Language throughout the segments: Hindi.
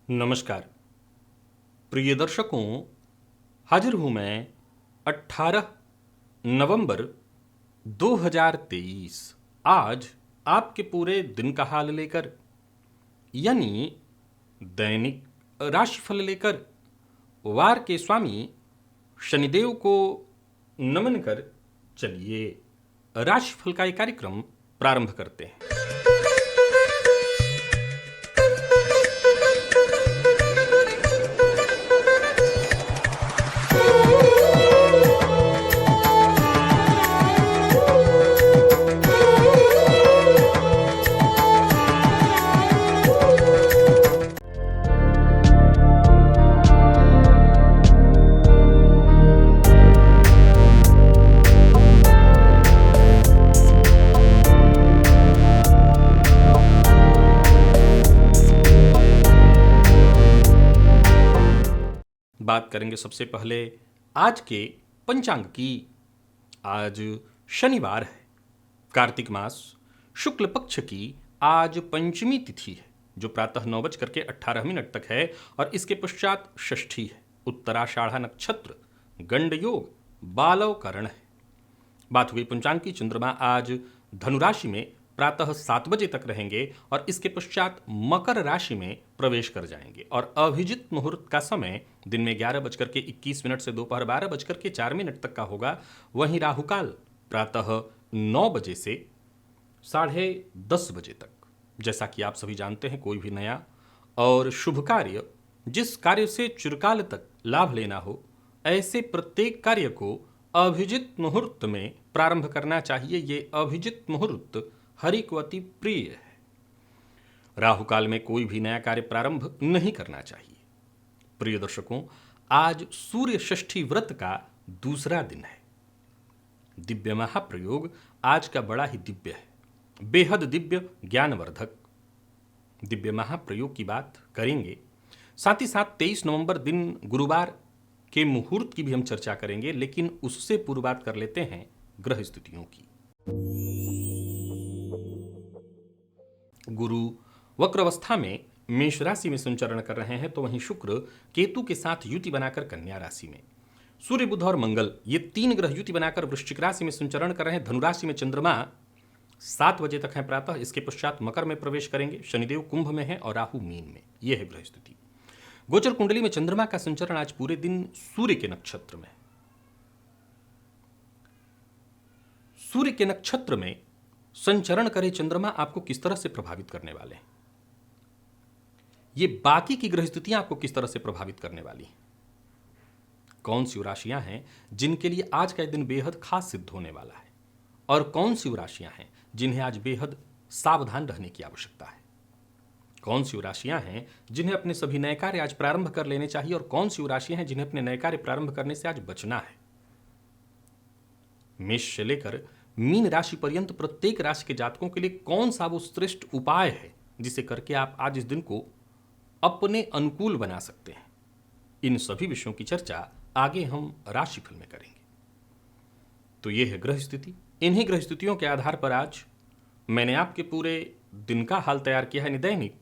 नमस्कार प्रिय दर्शकों, हाजिर हूं मैं 18 नवंबर 2023 आज आपके पूरे दिन का हाल लेकर, यानी दैनिक राशिफल लेकर वार के स्वामी शनिदेव को नमन कर चलिए राशिफल का एक कार्यक्रम प्रारंभ करते हैं। बात करेंगे सबसे पहले आज के पंचांग की। आज शनिवार है, कार्तिक मास शुक्ल पक्ष की आज पंचमी तिथि है जो प्रातः 9:18 तक है और इसके पश्चात षष्ठी है। उत्तराषाढ़ा नक्षत्र, गंड योग, बालव करण है। बात हुई पंचांग की। चंद्रमा आज धनु राशि में प्रातः 7 बजे तक रहेंगे और इसके पश्चात मकर राशि में प्रवेश कर जाएंगे और अभिजित मुहूर्त का समय दिन में 11:21 से दोपहर 12:04 तक का होगा। वहीं राहुकाल प्रातः 9 बजे से 10:30 बजे तक। जैसा कि आप सभी जानते हैं, कोई भी नया और शुभ कार्य, जिस कार्य से चिरकाल तक लाभ लेना हो, ऐसे प्रत्येक कार्य को अभिजित मुहूर्त में प्रारंभ करना चाहिए। ये अभिजित मुहूर्त हरि को अति प्रिय है। राहुकाल में कोई भी नया कार्य प्रारंभ नहीं करना चाहिए। प्रिय दर्शकों, आज सूर्य षष्ठी व्रत का दूसरा दिन है। दिव्य महाप्रयोग आज का बड़ा ही दिव्य है, बेहद दिव्य, ज्ञानवर्धक। दिव्य महाप्रयोग की बात करेंगे, साथ ही साथ 23 नवंबर दिन गुरुवार के मुहूर्त की भी हम चर्चा करेंगे, लेकिन उससे पूर्व बात कर लेते हैं ग्रह स्थितियों की। गुरु वक्रावस्था में मेष राशि में संचरण कर रहे हैं, तो वहीं शुक्र केतु के साथ युति बनाकर कन्या राशि में, सूर्य बुध और मंगल ये 3 ग्रह युति बनाकर वृश्चिक राशि में संचरण कर रहे हैं। धनुराशि में चंद्रमा 7 बजे तक है प्रातः, इसके पश्चात मकर में प्रवेश करेंगे। शनिदेव कुंभ में है और राहु मीन में। यह है ग्रह स्थिति। गोचर कुंडली में चंद्रमा का संचरण आज पूरे दिन सूर्य के नक्षत्र में। सूर्य के नक्षत्र में संचरण करे चंद्रमा आपको किस तरह से प्रभावित करने वाले हैं, ये बाकी की ग्रह स्थितियां आपको किस तरह से प्रभावित करने वाली हैं, कौन सी राशियां हैं जिनके लिए आज का दिन बेहद खास सिद्ध होने वाला है, और कौन सी राशियां हैं जिन्हें आज बेहद सावधान रहने की आवश्यकता है, कौन सी राशियां हैं जिन्हें अपने सभी नए कार्य आज प्रारंभ कर लेने चाहिए, और कौन सी राशियां हैं जिन्हें अपने नए कार्य प्रारंभ करने से आज बचना है। मेष से लेकर मीन राशि पर्यंत प्रत्येक राशि के जातकों के लिए कौन सा वो श्रेष्ठ उपाय है जिसे करके आप आज इस दिन को अपने अनुकूल बना सकते हैं, इन सभी विषयों की चर्चा आगे हम राशिफल में करेंगे। तो यह है ग्रह स्थिति। इन्हीं ग्रह स्थितियों के आधार पर आज मैंने आपके पूरे दिन का हाल तैयार किया है, दैनिक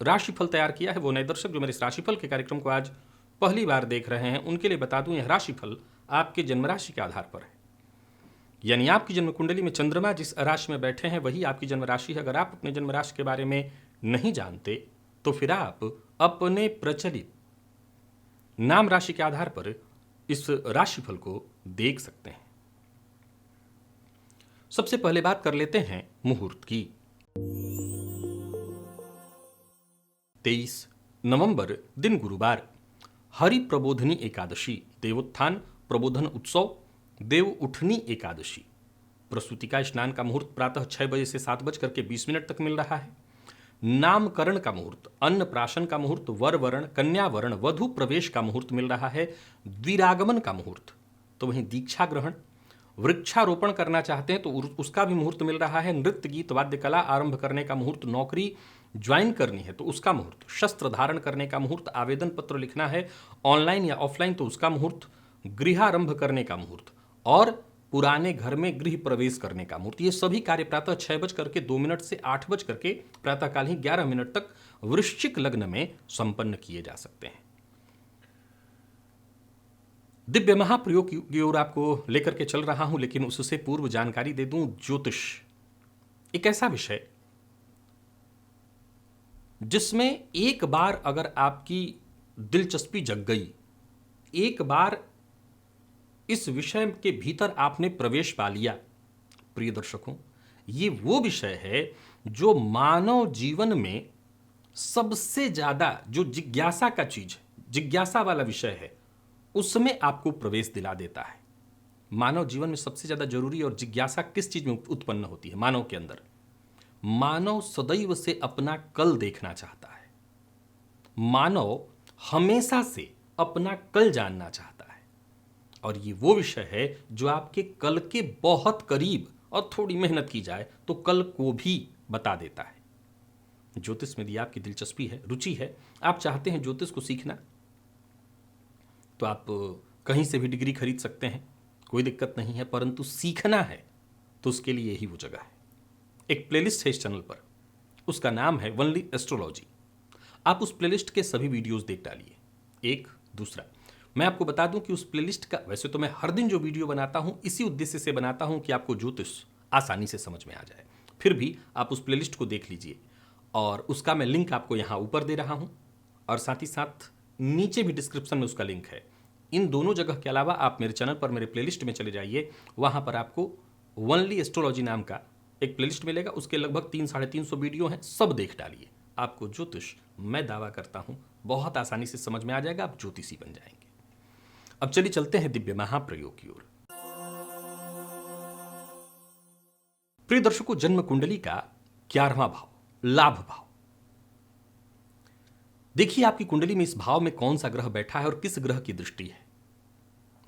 राशिफल तैयार किया है। वो नए दर्शक जो मेरे इस राशिफल के कार्यक्रम को आज पहली बार देख रहे हैं, उनके लिए बता दूं, यह राशिफल आपके जन्म राशि के आधार पर है, यानी आपकी जन्म कुंडली में चंद्रमा जिस राशि में बैठे हैं वही आपकी जन्म राशि है। अगर आप अपने जन्म राशि के बारे में नहीं जानते तो फिर आप अपने प्रचलित नाम राशि के आधार पर इस राशिफल को देख सकते हैं। सबसे पहले बात कर लेते हैं मुहूर्त की। 23 नवंबर दिन गुरुवार, हरि प्रबोधनी एकादशी, देवोत्थान प्रबोधन उत्सव, देव उठनी एकादशी। प्रसूति का स्नान का मुहूर्त प्रातः 6 बजे से 7:20 तक मिल रहा है। नामकरण का मुहूर्त, अन्नप्राशन का मुहूर्त, वर वरण, कन्या वरण, वधु प्रवेश का मुहूर्त मिल रहा है। द्विरागमन का मुहूर्त, तो वहीं दीक्षा ग्रहण, वृक्षारोपण करना चाहते हैं तो उसका भी मुहूर्त मिल रहा है। नृत्य गीत वाद्य कला आरंभ करने का मुहूर्त, नौकरी ज्वाइन करनी है तो उसका मुहूर्त, शस्त्र धारण करने का मुहूर्त, आवेदन पत्र लिखना है ऑनलाइन या ऑफलाइन तो उसका मुहूर्त, गृहारंभ करने का मुहूर्त, और पुराने घर में गृह प्रवेश करने का मुहूर्त। ये सभी कार्य प्रातः 6:02 से 8 के प्रातःकाल ही 11 तक वृश्चिक लग्न में संपन्न किए जा सकते हैं। दिव्य महाप्रयोग की ओर आपको लेकर के चल रहा हूं, लेकिन उससे पूर्व जानकारी दे दूं, ज्योतिष एक ऐसा विषय जिसमें एक बार अगर आपकी दिलचस्पी जग गई, एक बार इस विषय के भीतर आपने प्रवेश पा लिया, प्रिय दर्शकों, ये वो विषय है जो मानव जीवन में सबसे ज्यादा जो जिज्ञासा का चीज है, जिज्ञासा वाला विषय है, उसमें आपको प्रवेश दिला देता है। मानव जीवन में सबसे ज्यादा जरूरी और जिज्ञासा किस चीज में उत्पन्न होती है मानव के अंदर? मानव सदैव से अपना कल देखना चाहता है। मानव हमेशा से अपना कल जानना चाहता है, और ये वो विषय है जो आपके कल के बहुत करीब और थोड़ी मेहनत की जाए तो कल को भी बता देता है। ज्योतिष में यदि आपकी दिलचस्पी है, रुचि है, आप चाहते हैं ज्योतिष को सीखना, तो आप कहीं से भी डिग्री खरीद सकते हैं, कोई दिक्कत नहीं है, परंतु सीखना है तो उसके लिए यही वो जगह है। एक प्लेलिस्ट है इस चैनल पर, उसका नाम है ओनली एस्ट्रोलॉजी। आप उस प्लेलिस्ट के सभी वीडियोस देख डालिए। एक दूसरा मैं आपको बता दूं कि उस प्लेलिस्ट का, वैसे तो मैं हर दिन जो वीडियो बनाता हूं इसी उद्देश्य से बनाता हूं कि आपको ज्योतिष आसानी से समझ में आ जाए, फिर भी आप उस प्लेलिस्ट को देख लीजिए, और उसका मैं लिंक आपको यहां ऊपर दे रहा हूं, और साथ ही साथ नीचे भी डिस्क्रिप्शन में उसका लिंक है। इन दोनों जगह के अलावा आप मेरे चैनल पर मेरे प्लेलिस्ट में चले जाइए, वहां पर आपको ओनली एस्ट्रोलॉजी नाम का एक प्लेलिस्ट मिलेगा, उसके लगभग 300-350 वीडियो हैं, सब देख डालिए। आपको ज्योतिष, मैं दावा करता हूं, बहुत आसानी से समझ में आ जाएगा, आप ज्योतिषी बन जाएंगे। अब चलिए चलते हैं दिव्य महाप्रयोग की ओर। प्रिय दर्शकों, जन्म कुंडली का 11वां भाव, लाभ भाव। देखिए आपकी कुंडली में इस भाव में कौन सा ग्रह बैठा है और किस ग्रह की दृष्टि है।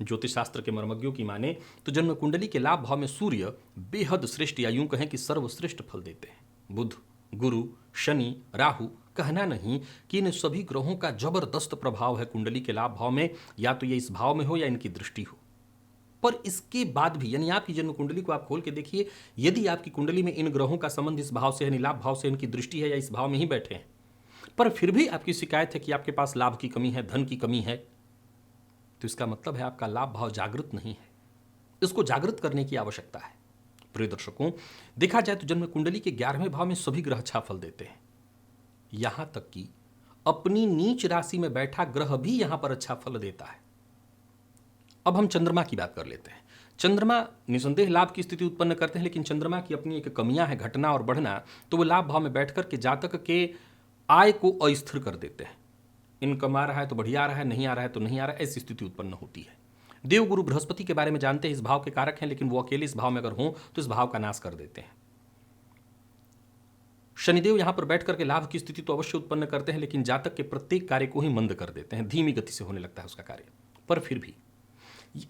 ज्योतिष शास्त्र के मर्मज्ञों की माने तो जन्म कुंडली के लाभ भाव में सूर्य बेहद श्रेष्ठ, या यूं कहें कि सर्वश्रेष्ठ फल देते हैं। बुध, गुरु, शनि, राहु, कहना नहीं कि इन सभी ग्रहों का जबरदस्त प्रभाव है कुंडली के लाभ भाव में, या तो ये इस भाव में हो या इनकी दृष्टि हो। पर इसके बाद भी, यानी आपकी जन्म कुंडली को आप खोल के देखिए, यदि आपकी कुंडली में इन ग्रहों का संबंध इस भाव से, यानी लाभ भाव से इनकी दृष्टि है, या इस भाव में ही बैठे हैं, पर फिर भी आपकी शिकायत है कि आपके पास लाभ की कमी है, धन की कमी है, तो इसका मतलब है आपका लाभ भाव जागृत नहीं है। इसको जागृत करने की आवश्यकता है। प्रिय दर्शकों, देखा जाए तो जन्म कुंडली के 11वें भाव में सभी ग्रह अच्छा फल देते हैं, यहां तक कि अपनी नीच राशि में बैठा ग्रह भी यहां पर अच्छा फल देता है। अब हम चंद्रमा की बात कर लेते हैं। चंद्रमा निसंदेह लाभ की स्थिति उत्पन्न करते हैं, लेकिन चंद्रमा की अपनी एक कमियां है, घटना और बढ़ना, तो वो लाभ भाव में बैठकर के जातक के आय को अस्थिर कर देते हैं। इनकम आ रहा है तो बढ़िया आ रहा है, नहीं आ रहा है तो नहीं आ रहा है, ऐसी स्थिति उत्पन्न होती है। देवगुरु बृहस्पति के बारे में जानते हैं, इस भाव के कारक हैं, लेकिन वो अकेले इस भाव में अगर हों तो इस भाव का नाश कर देते हैं। शनिदेव यहां पर बैठ करके लाभ की स्थिति तो अवश्य उत्पन्न करते हैं, लेकिन जातक के प्रत्येक कार्य को ही मंद कर देते हैं, धीमी गति से होने लगता है उसका कार्य। पर फिर भी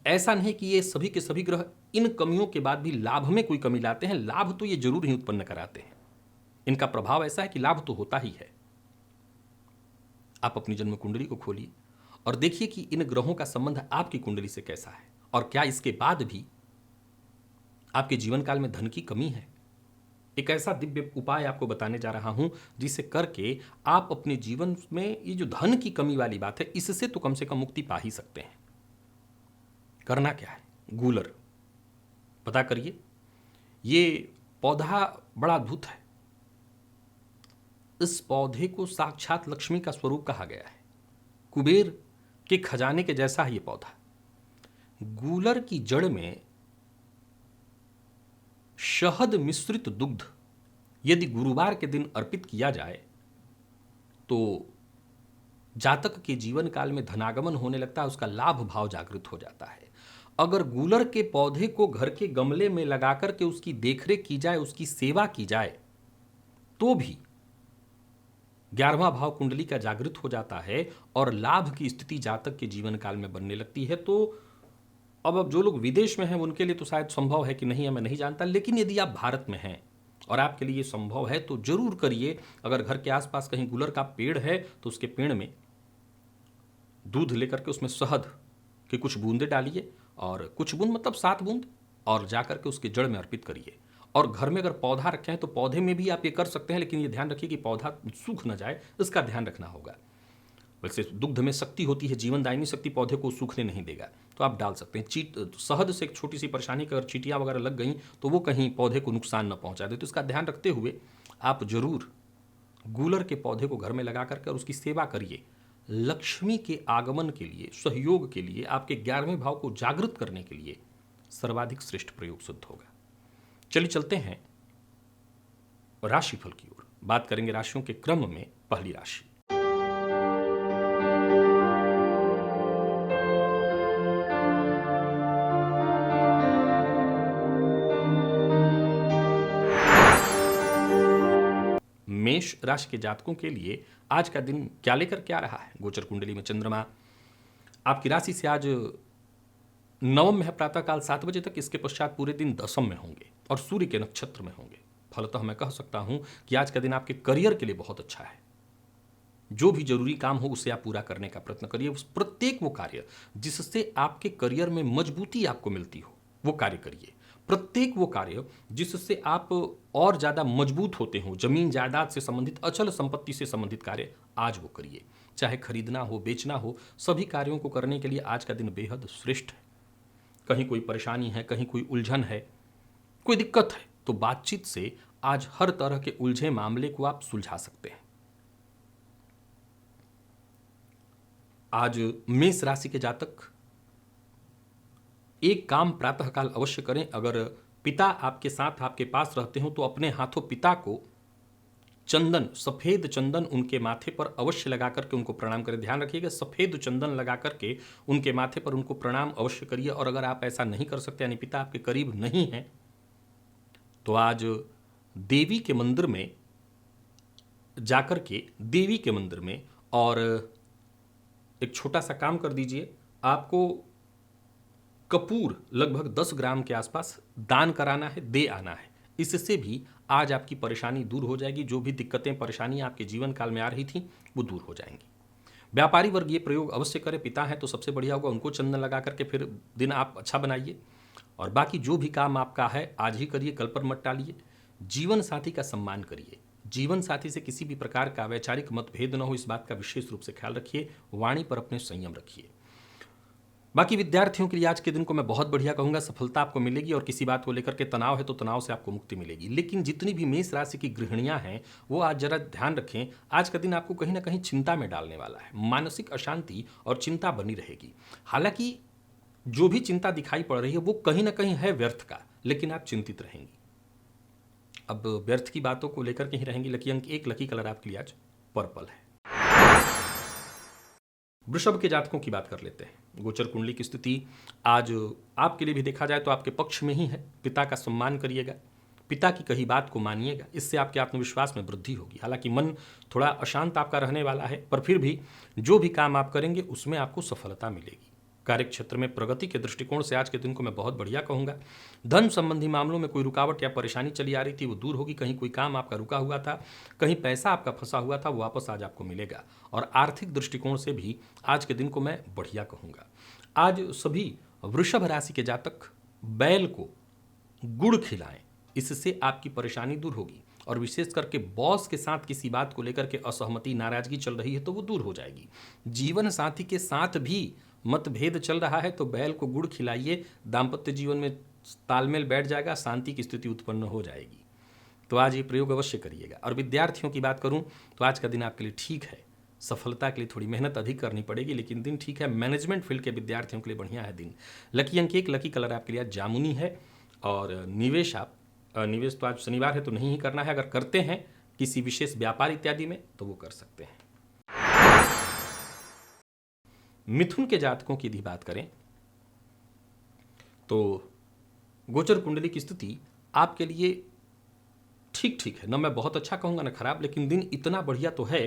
ऐसा नहीं कि ये सभी के सभी ग्रह इन कमियों के बाद भी लाभ में कोई कमी लाते हैं, लाभ तो ये जरूर ही उत्पन्न कराते हैं। इनका प्रभाव ऐसा है कि लाभ तो होता ही है। आप अपनी जन्म कुंडली को खोलिए और देखिए कि इन ग्रहों का संबंध आपकी कुंडली से कैसा है, और क्या इसके बाद भी आपके जीवन काल में धन की कमी है। एक ऐसा दिव्य उपाय आपको बताने जा रहा हूं जिसे करके आप अपने जीवन में ये जो धन की कमी वाली बात है, इससे तो कम से कम मुक्ति पा ही सकते हैं। करना क्या है? गूलर पता करिए। ये पौधा बड़ा अद्भुत है। इस पौधे को साक्षात लक्ष्मी का स्वरूप कहा गया है। कुबेर के खजाने के जैसा है ये पौधा। गूलर की जड़ में शहद मिश्रित दुग्ध यदि गुरुवार के दिन अर्पित किया जाए तो जातक के जीवन काल में धनागमन होने लगता है, उसका लाभ भाव जागृत हो जाता है। अगर गूलर के पौधे को घर के गमले में लगाकर के उसकी देखरेख की जाए, उसकी सेवा की जाए, तो भी 11वां भाव कुंडली का जागृत हो जाता है और लाभ की स्थिति जातक के जीवन काल में बनने लगती है। तो अब जो लोग विदेश में हैं उनके लिए तो शायद संभव है कि नहीं है, मैं नहीं जानता, लेकिन यदि आप भारत में हैं और आपके लिए ये संभव है तो जरूर करिए। अगर घर के आसपास कहीं गूलर का पेड़ है तो उसके पेड़ में दूध लेकर के उसमें शहद की कुछ बूंदे डालिए, और कुछ बूंद मतलब 7 बूंद, और जाकर के उसके जड़ में अर्पित करिए। और घर में अगर पौधा रखे हैं तो पौधे में भी आप ये कर सकते हैं, लेकिन ये ध्यान रखिए कि पौधा सूख न जाए, इसका ध्यान रखना होगा। वैसे दुग्ध में शक्ति होती है, जीवनदायिनी शक्ति, पौधे को सूखने नहीं देगा, तो आप डाल सकते हैं। शहद से एक छोटी सी परेशानी कि अगर चींटियाँ वगैरह लग गई तो वो कहीं पौधे को नुकसान न पहुंचा दे, तो इसका ध्यान रखते हुए आप जरूर गूलर के पौधे को घर में लगा करके और उसकी सेवा करिए। लक्ष्मी के आगमन के लिए, सहयोग के लिए, आपके 11वें भाव को जागृत करने के लिए सर्वाधिक श्रेष्ठ प्रयोग सिद्ध होगा। चलिए चलते हैं राशिफल की ओर। बात करेंगे राशियों के क्रम में। पहली राशि मेष राशि के जातकों के लिए आज का दिन क्या लेकर के आ रहा है। गोचर कुंडली में चंद्रमा आपकी राशि से आज नवम में है प्रातःकाल 7 बजे तक, इसके पश्चात पूरे दिन दशम में होंगे और सूर्य के नक्षत्र में होंगे। फलतः मैं कह सकता हूं कि आज का दिन आपके करियर के लिए बहुत अच्छा है। जो भी जरूरी काम हो उसे आप पूरा करने का प्रयत्न करिए। उस प्रत्येक वो कार्य जिससे आपके करियर में मजबूती आपको मिलती हो वो कार्य करिए। प्रत्येक वो कार्य जिससे आप और ज़्यादा मजबूत होते हो, जमीन जायदाद से संबंधित, अचल संपत्ति से संबंधित कार्य आज वो करिए। चाहे खरीदना हो, बेचना हो, सभी कार्यों को करने के लिए आज का दिन बेहद श्रेष्ठ है। कहीं कोई परेशानी है, कहीं कोई उलझन है, कोई दिक्कत है, तो बातचीत से आज हर तरह के उलझे मामले को आप सुलझा सकते हैं। आज मेष राशि के जातक एक काम प्रातःकाल अवश्य करें। अगर पिता आपके साथ आपके पास रहते हो तो अपने हाथों पिता को चंदन, सफेद चंदन उनके माथे पर अवश्य लगा करके उनको प्रणाम करें। ध्यान रखिएगा, सफेद चंदन लगा करके उनके माथे पर उनको प्रणाम अवश्य करिए। और अगर आप ऐसा नहीं कर सकते, यानी पिता आपके करीब नहीं है, तो आज देवी के मंदिर में जाकर के, देवी के मंदिर में, और एक छोटा सा काम कर दीजिए। आपको कपूर लगभग 10 ग्राम के आसपास दान कराना है, दे आना है। इससे भी आज आपकी परेशानी दूर हो जाएगी। जो भी दिक्कतें, परेशानियां आपके जीवन काल में आ रही थी वो दूर हो जाएंगी। व्यापारी वर्ग ये प्रयोग अवश्य करें। पिता है तो सबसे बढ़िया होगा, उनको चंदन लगा करके फिर दिन आप अच्छा बनाइए। और बाकी जो भी काम आपका है आज ही करिए, कल पर मत टालिए। जीवन साथी का सम्मान करिए। जीवन साथी से किसी भी प्रकार का वैचारिक मतभेद न हो, इस बात का विशेष रूप से ख्याल रखिए। वाणी पर अपने संयम रखिए। बाकी विद्यार्थियों के लिए आज के दिन को मैं बहुत बढ़िया कहूंगा। सफलता आपको मिलेगी और किसी बात को लेकर के तनाव है तो तनाव से आपको मुक्ति मिलेगी। लेकिन जितनी भी मेष राशि की गृहिणियां हैं वो आज जरा ध्यान रखें, आज का दिन आपको कहीं ना कहीं चिंता में डालने वाला है। मानसिक अशांति और चिंता बनी रहेगी। हालांकि जो भी चिंता दिखाई पड़ रही है वो कहीं ना कहीं है व्यर्थ का, लेकिन आप चिंतित रहेंगी। अब व्यर्थ की बातों को लेकर के ही रहेंगी। लकी अंक 1, लकी कलर आपके लिए आज पर्पल है। वृषभ के जातकों की बात कर लेते हैं। गोचर कुंडली की स्थिति आज आपके लिए भी देखा जाए तो आपके पक्ष में ही है। पिता का सम्मान करिएगा, पिता की कही बात को मानिएगा, इससे आपके आत्मविश्वास में वृद्धि होगी। हालांकि मन थोड़ा अशांत आपका रहने वाला है, पर फिर भी जो भी काम आप करेंगे उसमें आपको सफलता मिलेगी। कार्य क्षेत्र में प्रगति के दृष्टिकोण से आज के दिन को मैं बहुत बढ़िया कहूंगा। धन संबंधी मामलों में कोई रुकावट या परेशानी चली आ रही थी वो दूर होगी। कहीं कोई काम आपका रुका हुआ था, कहीं पैसा आपका फंसा हुआ था, वो वापस आज आपको मिलेगा। और आर्थिक दृष्टिकोण से भी आज के दिन को मैं बढ़िया कहूंगा। आज सभी वृषभ राशि के जातक बैल को गुड़ खिलाएं, इससे आपकी परेशानी दूर होगी। और विशेष करके बॉस के साथ किसी बात को लेकर के असहमति, नाराजगी चल रही है तो वो दूर हो जाएगी। जीवन साथी के साथ भी मतभेद चल रहा है तो बैल को गुड़ खिलाइए, दाम्पत्य जीवन में तालमेल बैठ जाएगा, शांति की स्थिति उत्पन्न हो जाएगी। तो आज ये प्रयोग अवश्य करिएगा। और विद्यार्थियों की बात करूं तो आज का दिन आपके लिए ठीक है। सफलता के लिए थोड़ी मेहनत अधिक करनी पड़ेगी, लेकिन दिन ठीक है। मैनेजमेंट फील्ड के विद्यार्थियों के लिए बढ़िया है दिन। लकी अंक 1, लकी कलर आपके लिए जामुनी है। और निवेश तो आज शनिवार है तो नहीं ही करना है। अगर करते हैं किसी विशेष व्यापार इत्यादि में तो वो कर सकते हैं। मिथुन के जातकों की यदि बात करें तो गोचर कुंडली की स्थिति आपके लिए ठीक ठीक है। न मैं बहुत अच्छा कहूंगा न खराब, लेकिन दिन इतना बढ़िया तो है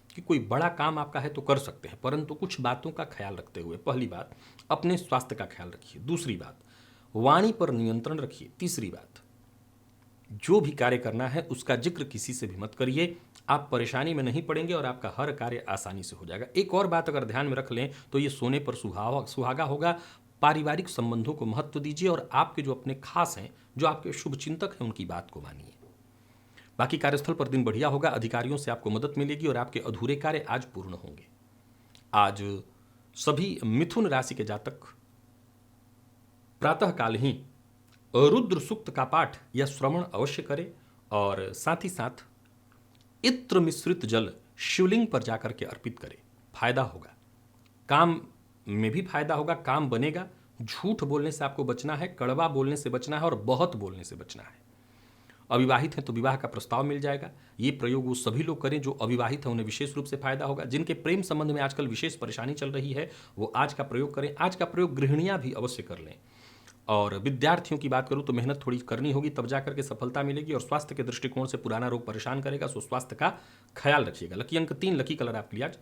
कि कोई बड़ा काम आपका है तो कर सकते हैं, परंतु कुछ बातों का ख्याल रखते हुए। पहली बात, अपने स्वास्थ्य का ख्याल रखिए। दूसरी बात, वाणी पर नियंत्रण रखिए। तीसरी बात, जो भी कार्य करना है उसका जिक्र किसी से भी मत करिए। आप परेशानी में नहीं पड़ेंगे और आपका हर कार्य आसानी से हो जाएगा। एक और बात अगर ध्यान में रख लें तो ये सोने पर सुहागा होगा। पारिवारिक संबंधों को महत्व दीजिए और आपके जो अपने खास हैं, जो आपके शुभ चिंतक हैं, उनकी बात को मानिए। बाकी कार्यस्थल पर दिन बढ़िया होगा, अधिकारियों से आपको मदद मिलेगी और आपके अधूरे कार्य आज पूर्ण होंगे। आज सभी मिथुन राशि के जातक प्रातःकाल ही रुद्र सूक्त का पाठ या श्रवण अवश्य करें और साथ ही साथ इत्र मिश्रित जल शिवलिंग पर जाकर के अर्पित करें। फायदा होगा, काम में भी फायदा होगा, काम बनेगा। झूठ बोलने से आपको बचना है, कड़वा बोलने से बचना है और बहुत बोलने से बचना है। अविवाहित हैं तो विवाह का प्रस्ताव मिल जाएगा। ये प्रयोग वो सभी लोग करें जो अविवाहित हैं, उन्हें विशेष रूप से फायदा होगा। जिनके प्रेम संबंध में आजकल विशेष परेशानी चल रही है वो आज का प्रयोग करें। आज का प्रयोग गृहिणियां भी अवश्य कर लें। और विद्यार्थियों की बात करूं तो मेहनत थोड़ी करनी होगी, तब जाकर के सफलता मिलेगी। और स्वास्थ्य के दृष्टिकोण से पुराना रोग परेशान करेगा, सो स्वास्थ्य का ख्याल रखिएगा। लकी अंक 3, लकी कलर आपके लिए आज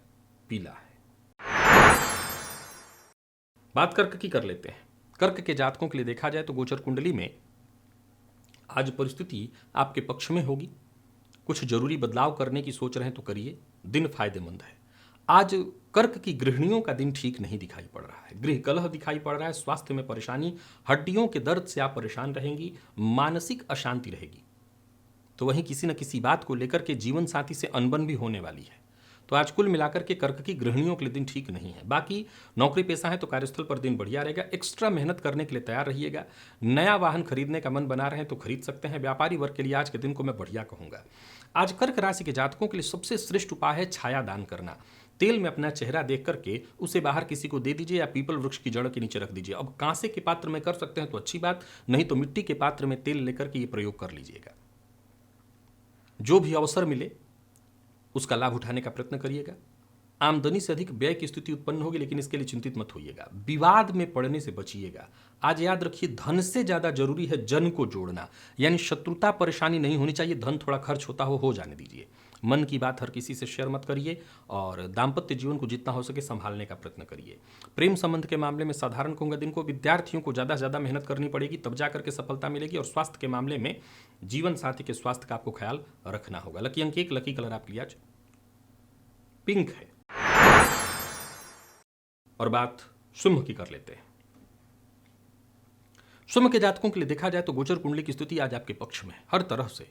पीला है। बात कर्क की कर लेते हैं। कर्क के जातकों के लिए देखा जाए तो गोचर कुंडली में आज परिस्थिति आपके पक्ष में होगी। कुछ जरूरी बदलाव करने की सोच रहे हैं तो करिए, दिन फायदेमंद है। आज कर्क की गृहिणियों का दिन ठीक नहीं दिखाई पड़ रहा है। गृह कलह दिखाई पड़ रहा है, स्वास्थ्य में परेशानी, हड्डियों के दर्द से आप परेशान रहेंगी, मानसिक अशांति रहेगी। तो वहीं किसी न किसी बात को लेकर के जीवन साथी से अनबन भी होने वाली है। तो आज कुल मिलाकर के कर्क की गृहिणियों के लिए दिन ठीक नहीं है। बाकी नौकरी पेशा है तो कार्यस्थल पर दिन बढ़िया रहेगा। एक्स्ट्रा मेहनत करने के लिए तैयार रहिएगा। नया वाहन खरीदने का मन बना रहे हैं तो खरीद सकते हैं। व्यापारी वर्ग के लिए आज के दिन को मैं बढ़िया कहूंगा। आज कर्क राशि के जातकों के लिए सबसे श्रेष्ठ उपाय है छाया दान करना। तेल में अपना चेहरा देख करके उसे बाहर किसी को दे दीजिए या पीपल वृक्ष की जड़ के नीचे रख दीजिए। अब कांसे के पात्र में कर सकते हैं तो अच्छी बात, नहीं तो मिट्टी के पात्र में तेल लेकर के ये प्रयोग कर लीजिएगा। जो भी अवसर मिले उसका लाभ उठाने का प्रयत्न करिएगा। आमदनी से अधिक व्यय की स्थिति उत्पन्न होगी, लेकिन इसके लिए चिंतित मत होइएगा। विवाद में पड़ने से बचिएगा। आज याद रखिए, धन से ज्यादा जरूरी है जन को जोड़ना, यानी शत्रुता परेशानी नहीं होनी चाहिए। धन थोड़ा खर्च होता हो जाने दीजिए। मन की बात हर किसी से शेयर मत करिए और दाम्पत्य जीवन को जितना हो सके संभालने का प्रयत्न करिए। प्रेम संबंध के मामले में साधारण कहूंगा दिन को। विद्यार्थियों को ज्यादा से ज्यादा मेहनत करनी पड़ेगी, तब जाकर के सफलता मिलेगी। और स्वास्थ्य के मामले में जीवन साथी के स्वास्थ्य का आपको ख्याल रखना होगा। लकी अंक 1, लकी कलर आपके लिए आज पिंक है। और बात सिंह की कर लेते हैं। सिंह के जातकों के लिए देखा जाए तो गोचर कुंडली की स्थिति आज आपके पक्ष में हर तरह से।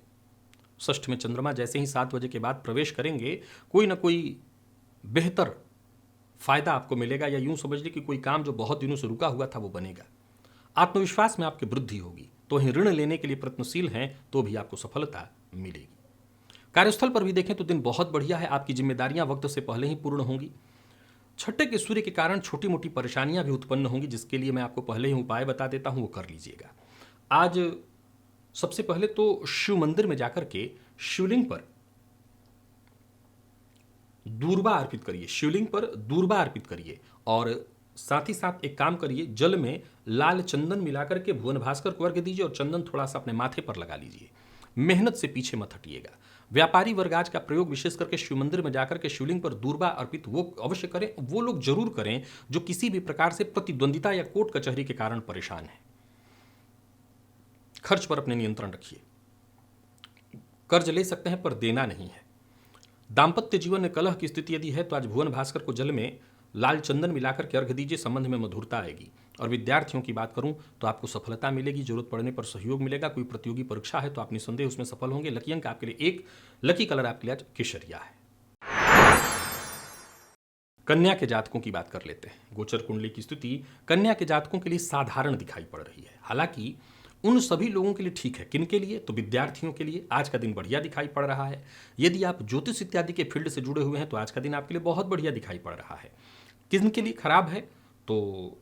षष्ठ में चंद्रमा जैसे ही 7 बजे के बाद प्रवेश करेंगे, कोई ना कोई बेहतर फायदा आपको मिलेगा, या यूं समझ लीजिए कि कोई काम जो बहुत दिनों से रुका हुआ था वो बनेगा। आत्मविश्वास में आपकी वृद्धि होगी। तो वहीं ऋण लेने के लिए प्रयत्नशील हैं तो भी आपको सफलता मिलेगी। कार्यस्थल पर भी देखें तो दिन बहुत बढ़िया है। आपकी जिम्मेदारियां वक्त से पहले ही पूर्ण होंगी। छठे के सूर्य के कारण छोटी मोटी परेशानियां भी उत्पन्न होंगी, जिसके लिए मैं आपको पहले ही उपाय बता देता हूं, वो कर लीजिएगा। आज सबसे पहले तो शिव मंदिर में जाकर के शिवलिंग पर दूर्बा अर्पित करिए। शिवलिंग पर दूर्बा अर्पित करिए और साथ ही साथ एक काम करिए, जल में लाल चंदन मिलाकर के भुवन भास्कर को अर्घ्य दीजिए और चंदन थोड़ा सा अपने माथे पर लगा लीजिए। मेहनत से पीछे मत हटिएगा। व्यापारी वर्ग आज का प्रयोग विशेष करके शिव मंदिर में जाकर के शिवलिंग पर दूर्बा अर्पित वो अवश्य करें, वो लोग जरूर करें जो किसी भी प्रकार से प्रतिद्वंदिता या कोर्ट कचहरी के कारण परेशान है। खर्च पर अपने नियंत्रण रखिए। कर्ज ले सकते हैं पर देना नहीं है। दाम्पत्य जीवन में कलह की स्थिति यदि है तो आज भुवन भास्कर को जल में लाल चंदन मिलाकर के अर्घ्य दीजिए, संबंध में मधुरता आएगी। और विद्यार्थियों की बात करूं तो आपको सफलता मिलेगी, जरूरत पड़ने पर सहयोग मिलेगा। कोई प्रतियोगी परीक्षा है तो आप निसंदेह उसमें सफल होंगे। लकी अंक आपके लिए 1, लकी कलर आपके लिए आज केसरिया है। कन्या के जातकों की बात कर लेते हैं। गोचर कुंडली की स्थिति कन्या के जातकों के लिए साधारण दिखाई पड़ रही है। हालांकि उन सभी लोगों के लिए ठीक है। किन के लिए? तो विद्यार्थियों के लिए आज का दिन बढ़िया दिखाई पड़ रहा है। यदि आप ज्योतिष इत्यादि के फील्ड से जुड़े हुए हैं तो आज का दिन आपके लिए बहुत बढ़िया दिखाई पड़ रहा है। किन के लिए खराब है? तो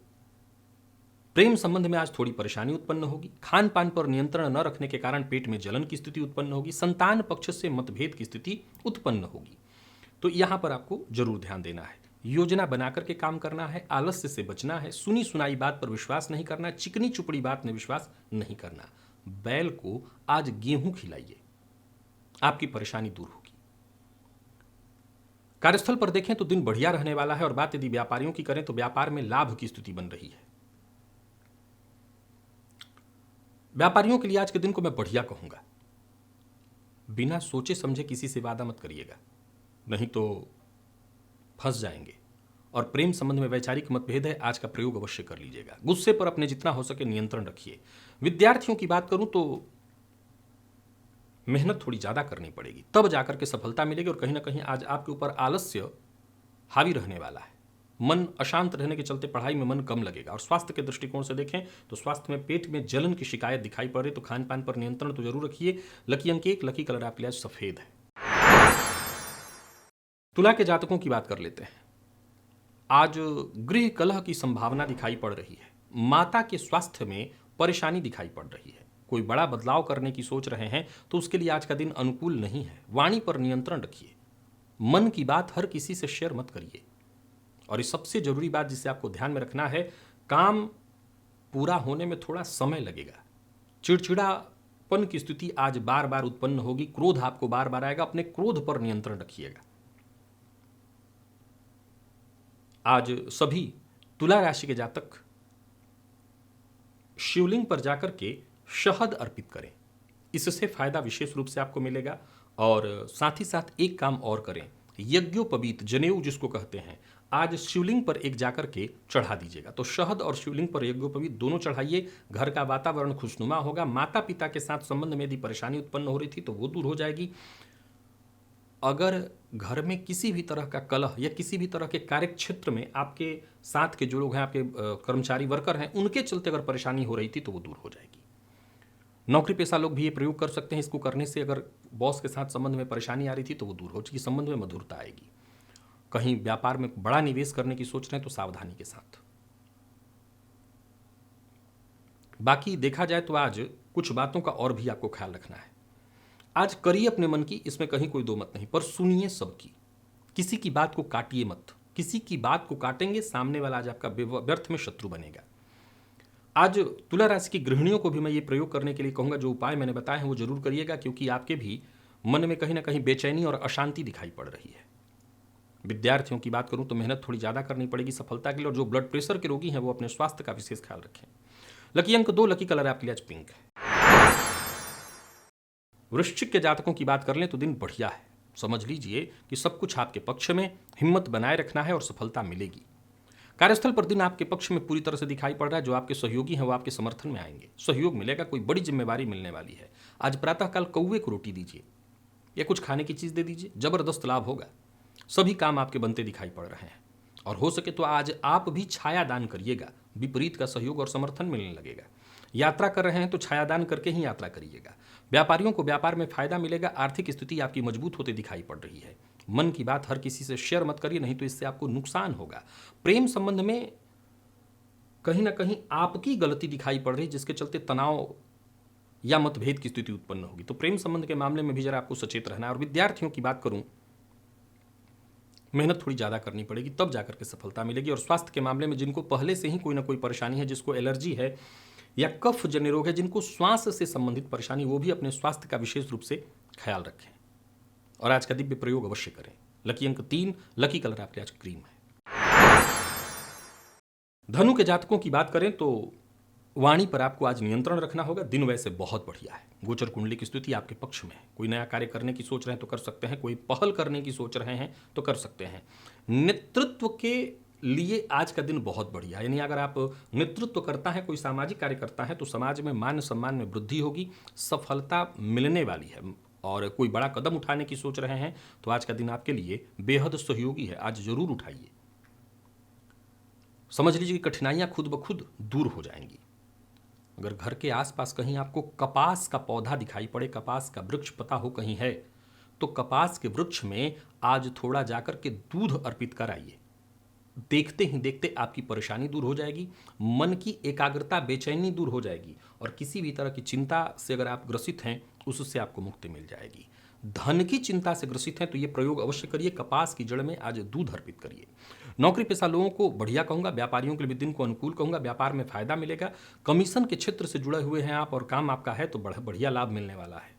प्रेम संबंध में आज थोड़ी परेशानी उत्पन्न होगी। खान पान पर नियंत्रण न रखने के कारण पेट में जलन की स्थिति उत्पन्न होगी। संतान पक्ष से मतभेद की स्थिति उत्पन्न होगी। तो यहां पर आपको जरूर ध्यान देना है। योजना बनाकर के काम करना है, आलस्य से बचना है, सुनी सुनाई बात पर विश्वास नहीं करना, चिकनी चुपड़ी बात में विश्वास नहीं करना। बैल को आज गेहूं खिलाइए, आपकी परेशानी दूर होगी। कार्यस्थल पर देखें तो दिन बढ़िया रहने वाला है। और बात यदि व्यापारियों की करें तो व्यापार में लाभ की स्थिति बन रही है। व्यापारियों के लिए आज के दिन को मैं बढ़िया कहूंगा। बिना सोचे समझे किसी से वादा मत करिएगा, नहीं तो फंस जाएंगे। और प्रेम संबंध में वैचारिक मतभेद है, आज का प्रयोग अवश्य कर लीजिएगा। गुस्से पर अपने जितना हो सके नियंत्रण रखिए। विद्यार्थियों की बात करूं तो मेहनत थोड़ी ज़्यादा करनी पड़ेगी, तब जाकर के सफलता मिलेगी। और कहीं ना कहीं आज आपके ऊपर आलस्य हावी रहने वाला है। मन अशांत रहने के चलते पढ़ाई में मन कम लगेगा। और स्वास्थ्य के दृष्टिकोण से देखें तो स्वास्थ्य में पेट में जलन की शिकायत दिखाई पड़ रही, तो खान पान पर नियंत्रण तो जरूर रखिए। लकी अंक 1, लकी कलर आपके लिए आज सफेद है। तुला के जातकों की बात कर लेते हैं। आज गृह कलह की संभावना दिखाई पड़ रही है। माता के स्वास्थ्य में परेशानी दिखाई पड़ रही है। कोई बड़ा बदलाव करने की सोच रहे हैं तो उसके लिए आज का दिन अनुकूल नहीं है। वाणी पर नियंत्रण रखिए। मन की बात हर किसी से शेयर मत करिए। और ये सबसे जरूरी बात जिसे आपको ध्यान में रखना है, काम पूरा होने में थोड़ा समय लगेगा। चिड़चिड़ापन की स्थिति आज बार बार उत्पन्न होगी। क्रोध आपको बार बार आएगा। अपने क्रोध पर नियंत्रण रखिएगा। आज सभी तुला राशि के जातक शिवलिंग पर जाकर के शहद अर्पित करें। इससे फायदा विशेष रूप से आपको मिलेगा। और साथ ही साथ एक काम और करें, यज्ञोपवीत जनेऊ जिसको कहते हैं, आज शिवलिंग पर एक जाकर के चढ़ा दीजिएगा। तो शहद और शिवलिंग पर यज्ञोपवीत दोनों चढ़ाइए। घर का वातावरण खुशनुमा होगा। माता पिता के साथ संबंध में यदि परेशानी उत्पन्न हो रही थी तो वो दूर हो जाएगी। अगर घर में किसी भी तरह का कलह या किसी भी तरह के कार्य क्षेत्र में आपके साथ के जो लोग हैं, आपके कर्मचारी वर्कर हैं, उनके चलते अगर परेशानी हो रही थी तो वो दूर हो जाएगी। नौकरी पेशा लोग भी ये प्रयोग कर सकते हैं। इसको करने से अगर बॉस के साथ संबंध में परेशानी आ रही थी तो वो दूर हो जाएगी। संबंध में मधुरता आएगी। कहीं व्यापार में बड़ा निवेश करने की सोच रहे हैं तो सावधानी के साथ। बाकी देखा जाए तो आज कुछ बातों का और भी आपको ख्याल रखना है। आज करिए अपने मन की, इसमें कहीं कोई दो मत नहीं, पर सुनिए सबकी। किसी की बात को काटिए मत। किसी की बात को काटेंगे सामने वाला आज आपका व्यर्थ में शत्रु बनेगा। आज तुला राशि की गृहिणियों को भी मैं ये प्रयोग करने के लिए कहूंगा, जो उपाय मैंने बताए हैं वो जरूर करिएगा, क्योंकि आपके भी मन में कहीं ना कहीं बेचैनी और अशांति दिखाई पड़ रही है। विद्यार्थियों की बात करूं तो मेहनत थोड़ी ज़्यादा करनी पड़ेगी सफलता के लिए। और जो ब्लड प्रेशर के रोगी हैं वो अपने स्वास्थ्य का विशेष ख्याल रखें। लकी अंक 2, लकी कलर आपके लिए आज पिंक है। वृश्चिक के जातकों की बात कर लें तो दिन बढ़िया है। समझ लीजिए कि सब कुछ आपके पक्ष में, हिम्मत बनाए रखना है और सफलता मिलेगी। कार्यस्थल पर दिन आपके पक्ष में पूरी तरह से दिखाई पड़ रहा है। जो आपके सहयोगी हैं वो आपके समर्थन में आएंगे। सहयोग मिलेगा। कोई बड़ी जिम्मेवारी मिलने वाली है। आज प्रातःकाल कौवे को रोटी दीजिए या कुछ खाने की चीज़ दे दीजिए, जबरदस्त लाभ होगा। सभी काम आपके बनते दिखाई पड़ रहे हैं। और हो सके तो आज आप भी छाया दान करिएगा। विपरीत का सहयोग और समर्थन मिलने लगेगा। यात्रा कर रहे हैं तो छायादान करके ही यात्रा करिएगा। व्यापारियों को व्यापार में फायदा मिलेगा। आर्थिक स्थिति आपकी मजबूत होते दिखाई पड़ रही है। मन की बात हर किसी से शेयर मत करिए, नहीं तो इससे आपको नुकसान होगा। प्रेम संबंध में कहीं ना कहीं आपकी गलती दिखाई पड़ रही है, जिसके चलते तनाव या मतभेद की स्थिति उत्पन्न होगी। तो प्रेम संबंध के मामले में भी जरा आपको सचेत रहना है। और विद्यार्थियों की बात करूं, मेहनत थोड़ी ज़्यादा करनी पड़ेगी, तब जाकर के सफलता मिलेगी। और स्वास्थ्य के मामले में जिनको पहले से ही कोई ना कोई परेशानी है, जिसको एलर्जी है या कफ जन्य रोग है, जिनको श्वास से संबंधित परेशानी, वो भी अपने स्वास्थ्य का विशेष रूप से ख्याल रखें। और आज का दिव्य प्रयोग अवश्य करें। लकी अंक 3, लकी कलर आपके आज क्रीम है। धनु के जातकों की बात करें तो वाणी पर आपको आज नियंत्रण रखना होगा। दिन वैसे बहुत बढ़िया है। गोचर कुंडली की स्थिति आपके पक्ष में है। कोई नया कार्य करने की सोच रहे हैं तो कर सकते हैं। कोई पहल करने की सोच रहे हैं तो कर सकते हैं। नेतृत्व के लिए आज का दिन बहुत बढ़िया है। यानी अगर आप नेतृत्व करता है, कोई सामाजिक कार्य करता है, तो समाज में मान सम्मान में वृद्धि होगी। सफलता मिलने वाली है। और कोई बड़ा कदम उठाने की सोच रहे हैं तो आज का दिन आपके लिए बेहद सहयोगी है। आज जरूर उठाइए। समझ लीजिए कि कठिनाइयां खुद ब खुद दूर हो जाएंगी। अगर घर के आसपास कहीं आपको कपास का पौधा दिखाई पड़े, कपास का वृक्ष पता हो कहीं है, तो कपास के वृक्ष में आज थोड़ा जाकर के दूध अर्पित कराइए। देखते ही देखते आपकी परेशानी दूर हो जाएगी। मन की एकाग्रता, बेचैनी दूर हो जाएगी। और किसी भी तरह की चिंता से अगर आप ग्रसित हैं, उससे आपको मुक्ति मिल जाएगी। धन की चिंता से ग्रसित हैं तो ये प्रयोग अवश्य करिए। कपास की जड़ में आज दूध अर्पित करिए। नौकरी पेशा लोगों को बढ़िया कहूंगा। व्यापारियों के लिए दिन को अनुकूल कहूंगा। व्यापार में फायदा मिलेगा। कमीशन के क्षेत्र से जुड़े हुए हैं आप और काम आपका है तो बढ़िया लाभ मिलने वाला है।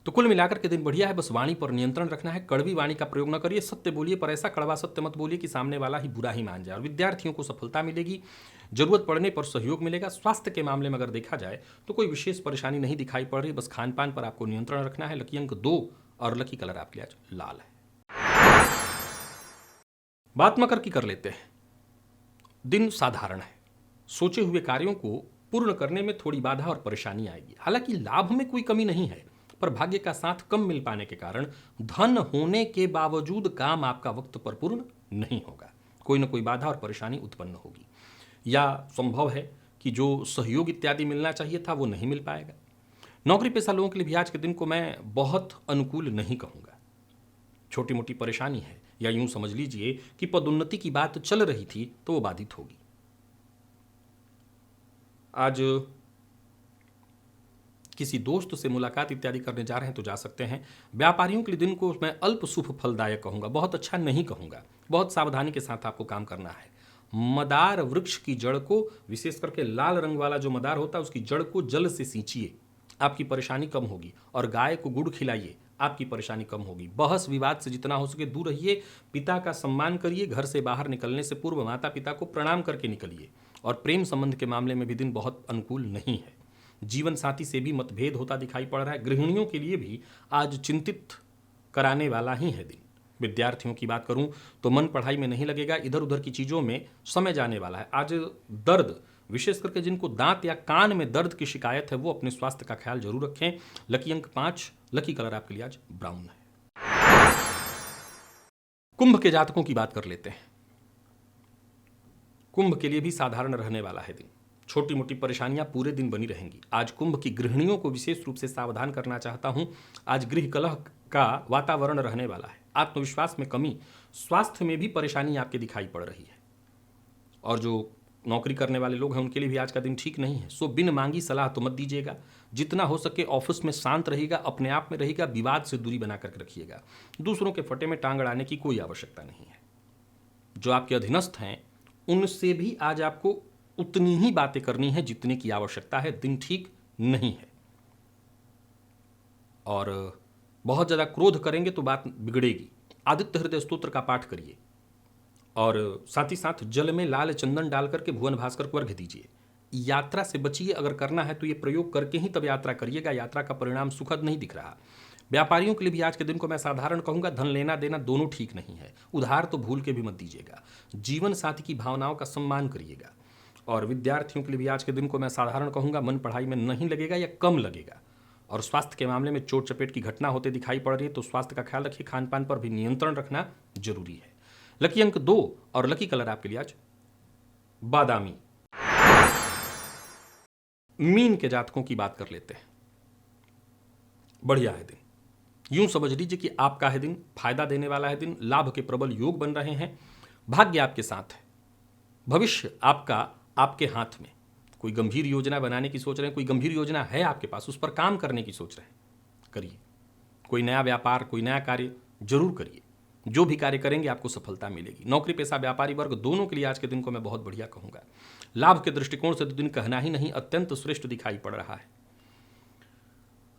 तो कुल मिलाकर के दिन बढ़िया है। बस वाणी पर नियंत्रण रखना है। कड़वी वाणी का प्रयोग न करिए। सत्य बोलिए, पर ऐसा कड़वा सत्य मत बोलिए कि सामने वाला ही बुरा ही मान जाए। और विद्यार्थियों को सफलता मिलेगी। जरूरत पड़ने पर सहयोग मिलेगा। स्वास्थ्य के मामले में अगर देखा जाए तो कोई विशेष परेशानी नहीं दिखाई पड़ रही। बस खान पान पर आपको नियंत्रण रखना है। लकी अंक 2 और लकी कलर आपके आज लाल है। बात मकर की कर लेते हैं। दिन साधारण है, सोचे हुए कार्यों को पूर्ण करने में थोड़ी बाधा और परेशानी आएगी। हालांकि लाभ में कोई कमी नहीं है, पर भाग्य का साथ कम मिल पाने के कारण धन होने के बावजूद काम आपका वक्त पर पूर्ण नहीं होगा। कोई ना कोई बाधा और परेशानी उत्पन्न होगी, या संभव है कि जो सहयोग इत्यादि मिलना चाहिए था वो नहीं मिल पाएगा। नौकरी पेशा लोगों के लिए भी आज के दिन को मैं बहुत अनुकूल नहीं कहूँगा। छोटी मोटी परेशानी है, या यूं समझ लीजिए कि पदोन्नति की बात चल रही थी तो वो बाधित होगी। आज किसी दोस्त से मुलाकात इत्यादि करने जा रहे हैं तो जा सकते हैं। व्यापारियों के लिए दिन को मैं अल्प शुभ फलदायक कहूँगा, बहुत अच्छा नहीं कहूँगा। बहुत सावधानी के साथ आपको काम करना है। मदार वृक्ष की जड़ को, विशेष करके लाल रंग वाला जो मदार होता है उसकी जड़ को जल से सींचिए, आपकी परेशानी कम होगी। और गाय को गुड़ खिलाइए, आपकी परेशानी कम होगी। बहस विवाद से जितना हो सके दूर रहिए। पिता का सम्मान करिए। घर से बाहर निकलने से पूर्व माता पिता को प्रणाम करके निकलिए। और प्रेम संबंध के मामले में भी दिन बहुत अनुकूल नहीं है। जीवन साथी से भी मतभेद होता दिखाई पड़ रहा है। गृहिणियों के लिए भी आज चिंतित कराने वाला ही है दिन। विद्यार्थियों की बात करूं तो मन पढ़ाई में नहीं लगेगा, इधर उधर की चीज़ों में समय जाने वाला है। आज दर्द, विशेष करके जिनको दांत या कान में दर्द की शिकायत है वो अपने स्वास्थ्य का ख्याल जरूर रखें। लकी अंक 5, लकी कलर आपके लिए आज ब्राउन है। कुंभ के जातकों की बात कर लेते हैं। कुंभ के लिए भी साधारण रहने वाला है दिन। छोटी मोटी परेशानियां पूरे दिन बनी रहेंगी। आज कुंभ की गृहिणियों को विशेष रूप से सावधान करना चाहता हूं। आज गृह कलह का वातावरण रहने वाला है। आत्मविश्वास में कमी, स्वास्थ्य में भी परेशानी आपके दिखाई पड़ रही है। और जो नौकरी करने वाले लोग हैं उनके लिए भी आज का दिन ठीक नहीं है। सो बिन मांगी सलाह तो मत दीजिएगा। जितना हो सके ऑफिस में शांत रहिएगा, अपने आप में रहिएगा, विवाद से दूरी बना करके रखिएगा। दूसरों के फटे में टांग अड़ाने की कोई आवश्यकता नहीं है। जो आपके अधीनस्थ हैं उनसे भी आज आपको उतनी ही बातें करनी है जितने की आवश्यकता है। दिन ठीक नहीं है। और बहुत ज़्यादा क्रोध करेंगे तो बात बिगड़ेगी। आदित्य हृदय स्तोत्र का पाठ करिए और साथ ही साथ जल में लाल चंदन डाल करके भुवन भास्कर को अर्घ्य दीजिए। यात्रा से बचिए। अगर करना है तो ये प्रयोग करके ही तब यात्रा करिएगा। यात्रा का परिणाम सुखद नहीं दिख रहा। व्यापारियों के लिए भी आज के दिन को मैं साधारण कहूँगा। धन लेना देना दोनों ठीक नहीं है। उधार तो भूल के भी मत दीजिएगा। जीवन साथी की भावनाओं का सम्मान करिएगा। और विद्यार्थियों के लिए भी आज के दिन को मैं साधारण कहूँगा। मन पढ़ाई में नहीं लगेगा या कम लगेगा। और स्वास्थ्य के मामले में चोट चपेट की घटना होते दिखाई पड़ रही है तो स्वास्थ्य का ख्याल रखिए। खान पान पर भी नियंत्रण रखना जरूरी है। लकी अंक 2 और लकी कलर आपके लिए आज बादामी। मीन के जातकों की बात कर लेते हैं। बढ़िया है दिन। यूं समझ लीजिए कि आपका है दिन, फायदा देने वाला है दिन। लाभ के प्रबल योग बन रहे हैं। भाग्य आपके साथ है। भविष्य आपका आपके हाथ में। कोई गंभीर योजना बनाने की सोच रहे हैं, कोई गंभीर योजना है आपके पास, उस पर काम करने की सोच रहे हैं, करिए। कोई नया व्यापार, कोई नया कार्य जरूर करिए। जो भी कार्य करेंगे आपको सफलता मिलेगी। नौकरी पेशा व्यापारी वर्ग दोनों के लिए आज के दिन को मैं बहुत बढ़िया कहूँगा। लाभ के दृष्टिकोण से तो दिन कहना ही नहीं, अत्यंत श्रेष्ठ दिखाई पड़ रहा है।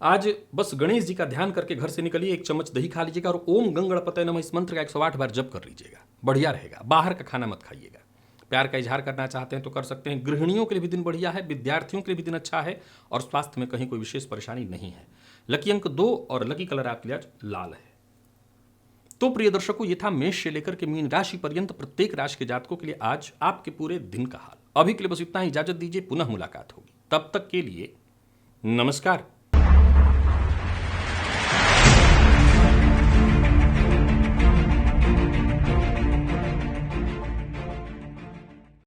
आज बस गणेश जी का ध्यान करके घर से निकलिए, 1 चम्मच दही खा लीजिएगा और ओम गंगणपतये नमः इस मंत्र का 108 बार जप कर लीजिएगा। बढ़िया रहेगा। बाहर का खाना मत खाइएगा। प्यार का इजहार करना चाहते हैं तो कर सकते हैं। गृहिणियों के लिए भी दिन बढ़िया है। विद्यार्थियों के लिए भी दिन अच्छा है। और स्वास्थ्य में कहीं कोई विशेष परेशानी नहीं है। लकी अंक 2 और लकी कलर आपके लिए आज लाल है। तो प्रिय दर्शकों, ये था मेष से लेकर के मीन राशि पर्यंत प्रत्येक राशि के जातकों के लिए आज आपके पूरे दिन का हाल। अभी के लिए बस इतना ही। इजाजत दीजिए, पुनः मुलाकात होगी। तब तक के लिए नमस्कार।